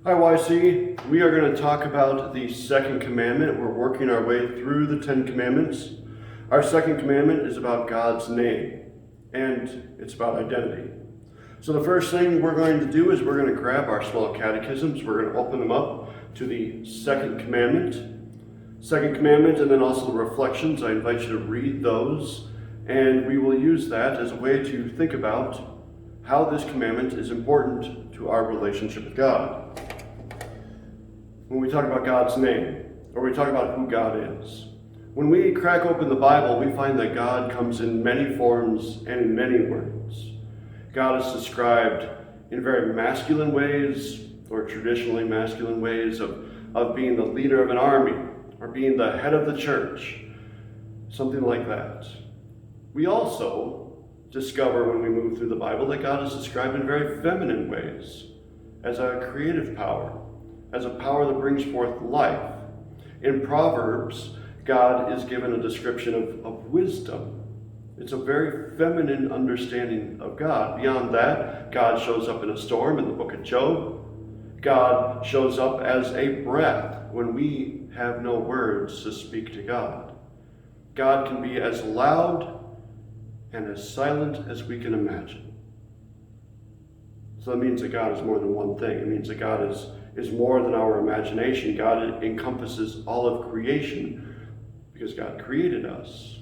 Hi YC, we are going to talk about the second commandment. We're working our way through the 10 commandments. Our second commandment is about God's name, and it's about identity. So the first thing we're going to do is we're going to grab our small catechisms. We're going to open them up to the second commandment, and then also the reflections. I invite you to read those, and we will use that as a way to think about how this commandment is important to our relationship with God. When we talk about God's name, or we talk about who God is, when we crack open the Bible, we find that God comes in many forms and in many words. God is described in very masculine ways, or traditionally masculine ways, of being the leader of an army, or being the head of the church, something like that. We also discover when we move through the Bible that God is described in very feminine ways, as a creative power, as a power that brings forth life. In Proverbs, God is given a description of wisdom. It's a very feminine understanding of God. Beyond that, God shows up in a storm in the book of Job. God shows up as a breath when we have no words to speak to God. God can be as loud and as silent as we can imagine. So that means that God is more than one thing. It means that God is more than our imagination. God encompasses all of creation because God created us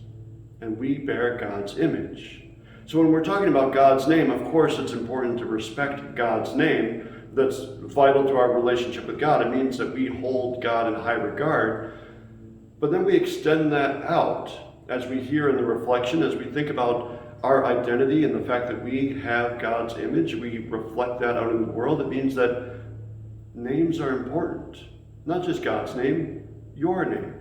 and we bear God's image. So when we're talking about God's name, of course it's important to respect God's name. That's vital to our relationship with God. It means that we hold God in high regard, but then we extend that out as we hear in the reflection, as we think about our identity and the fact that we have God's image, we reflect that out in the world. It means that names are important. Not just God's name, your name.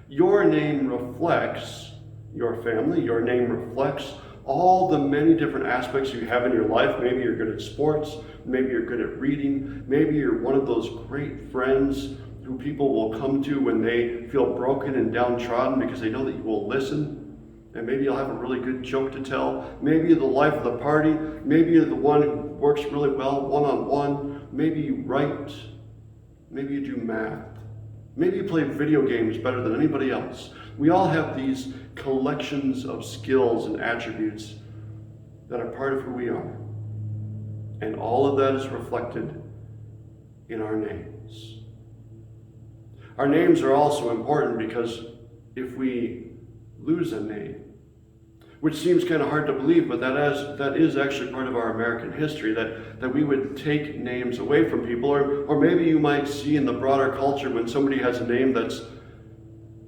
Your name reflects your family. Your name reflects all the many different aspects you have in your life. Maybe you're good at sports. Maybe you're good at reading. Maybe you're one of those great friends who people will come to when they feel broken and downtrodden because they know that you will listen. And maybe you'll have a really good joke to tell. Maybe you're the life of the party. Maybe you're the one who works really well one-on-one. Maybe you write. Maybe you do math. Maybe you play video games better than anybody else. We all have these collections of skills and attributes that are part of who we are. And all of that is reflected in our names. Our names are also important because if we lose a name, which seems kind of hard to believe, but that is actually part of our American history, that we would take names away from people, or maybe you might see in the broader culture when somebody has a name that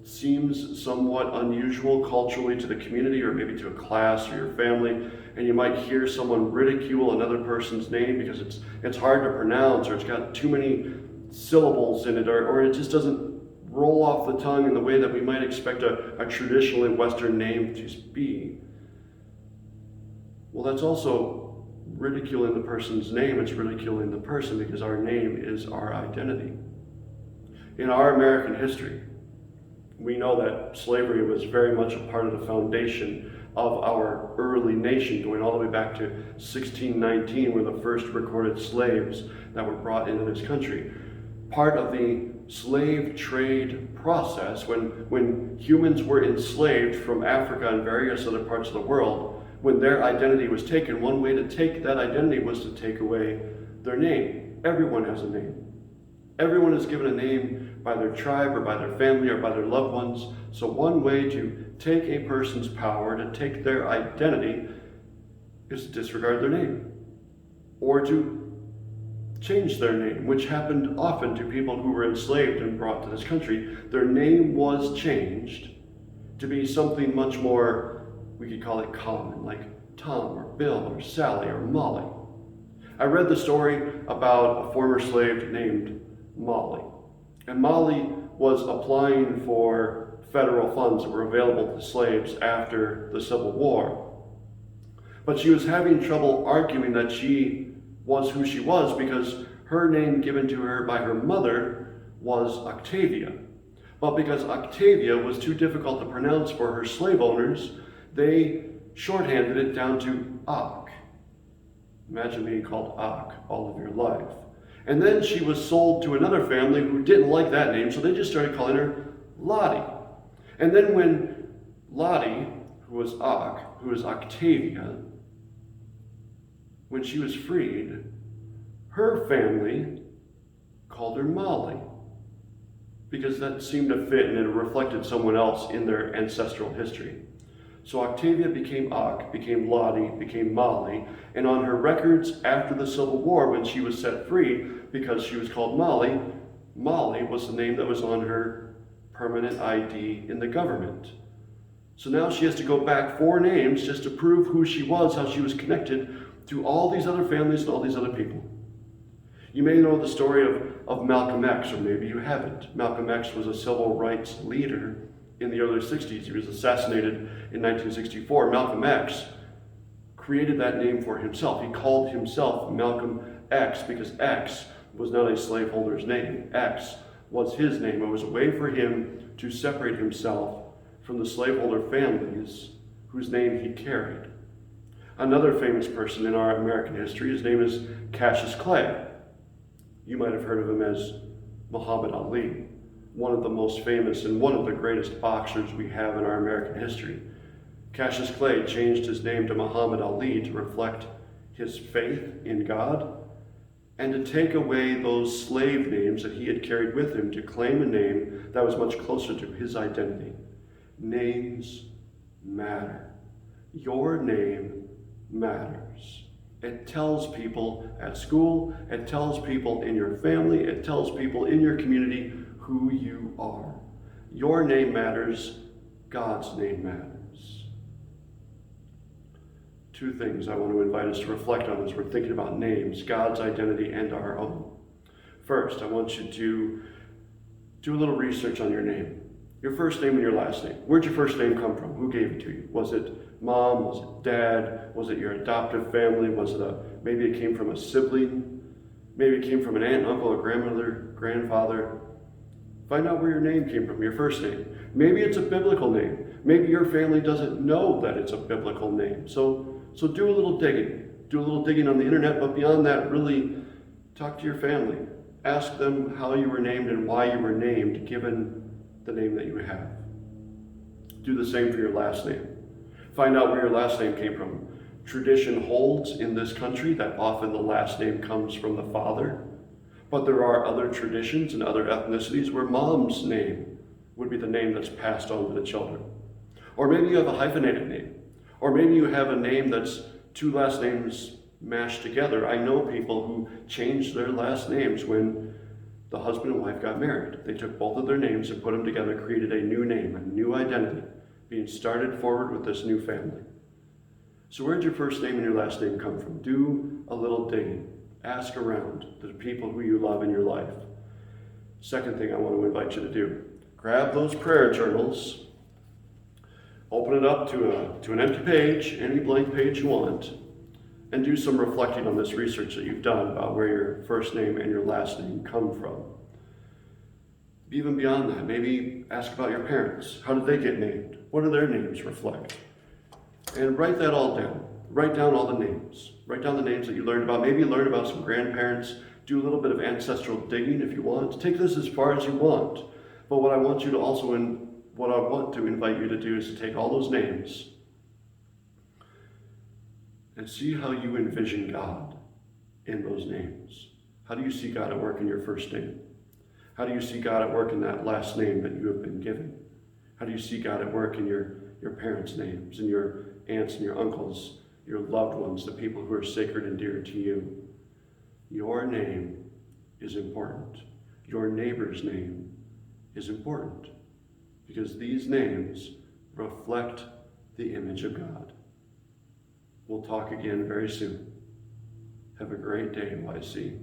seems somewhat unusual culturally to the community, or maybe to a class or your family, and you might hear someone ridicule another person's name because it's hard to pronounce, or it's got too many syllables in it, or it just doesn't roll off the tongue in the way that we might expect a traditionally Western name to be. Well, that's also ridiculing the person's name. It's ridiculing the person because our name is our identity. In our American history, we know that slavery was very much a part of the foundation of our early nation, going all the way back to 1619, where the first recorded slaves that were brought into this country. Part of the slave trade process, when humans were enslaved from Africa and various other parts of the world, when their identity was taken, one way to take that identity was to take away their name. Everyone has a name. Everyone is given a name by their tribe or by their family or by their loved ones. So one way to take a person's power, to take their identity, is to disregard their name, or to change their name, which happened often to people who were enslaved and brought to this country. Their name was changed to be something much more, we could call it common, like Tom or Bill or Sally or Molly. I read the story about a former slave named Molly. And Molly was applying for federal funds that were available to slaves after the Civil War. But she was having trouble arguing that she was who she was because her name given to her by her mother was Octavia. But because Octavia was too difficult to pronounce for her slave owners, they shorthanded it down to Ak. Imagine being called Ak all of your life. And then she was sold to another family who didn't like that name, so they just started calling her Lottie. And then when Lottie, who was Octavia, when she was freed, her family called her Molly, because that seemed to fit and it reflected someone else in their ancestral history. So Octavia became became Lottie, became Molly, and on her records after the Civil War, when she was set free, because she was called Molly, Molly was the name that was on her permanent ID in the government. So now she has to go back 4 names just to prove who she was, how she was connected to all these other families and all these other people. You may know the story of Malcolm X, or maybe you haven't. Malcolm X was a civil rights leader in the early 60s. He was assassinated in 1964. Malcolm X created that name for himself. He called himself Malcolm X because X was not a slaveholder's name. X was his name. It was a way for him to separate himself from the slaveholder families whose name he carried. Another famous person in our American history, his name is Cassius Clay. You might have heard of him as Muhammad Ali, one of the most famous and one of the greatest boxers we have in our American history. Cassius Clay changed his name to Muhammad Ali to reflect his faith in God and to take away those slave names that he had carried with him to claim a name that was much closer to his identity. Names matter. Your name matters. It tells people at school, it tells people in your family, it tells people in your community who you are. Your name matters. God's name matters. 2 things I want to invite us to reflect on as we're thinking about names, God's identity and our own. First, I want you to do a little research on your name. Your first name and your last name. Where'd your first name come from? Who gave it to you? Was it mom? Was it dad? Was it your adoptive family? Was it maybe it came from a sibling? Maybe it came from an aunt, uncle, or grandmother, grandfather. Find out where your name came from, your first name. Maybe it's a biblical name. Maybe your family doesn't know that it's a biblical name. So do a little digging. Do a little digging on the internet, but beyond that, really talk to your family. Ask them how you were named and why you were named, given the name that you have. Do the same for your last name. Find out where your last name came from. Tradition holds in this country that often the last name comes from the father, but there are other traditions and other ethnicities where mom's name would be the name that's passed on to the children. Or maybe you have a hyphenated name. Or maybe you have a name that's 2 last names mashed together. I know people who changed their last names when the husband and wife got married. They took both of their names and put them together, created a new name, a new identity, being started forward with this new family. So where'd your first name and your last name come from? Do a little digging. Ask around the people who you love in your life. Second thing I want to invite you to do, grab those prayer journals, open it up to an empty page, any blank page you want, and do some reflecting on this research that you've done about where your first name and your last name come from. Even beyond that, maybe ask about your parents. How did they get named? What do their names reflect? And write that all down. Write down all the names. Write down the names that you learned about. Maybe learn about some grandparents. Do a little bit of ancestral digging if you want. Take this as far as you want. But what I want to invite you to do is to take all those names and see how you envision God in those names. How do you see God at work in your first name? How do you see God at work in that last name that you have been given? How do you see God at work in your parents' names and your aunts and your uncles, your loved ones, the people who are sacred and dear to you? Your name is important. Your neighbor's name is important because these names reflect the image of God. We'll talk again very soon. Have a great day, YC.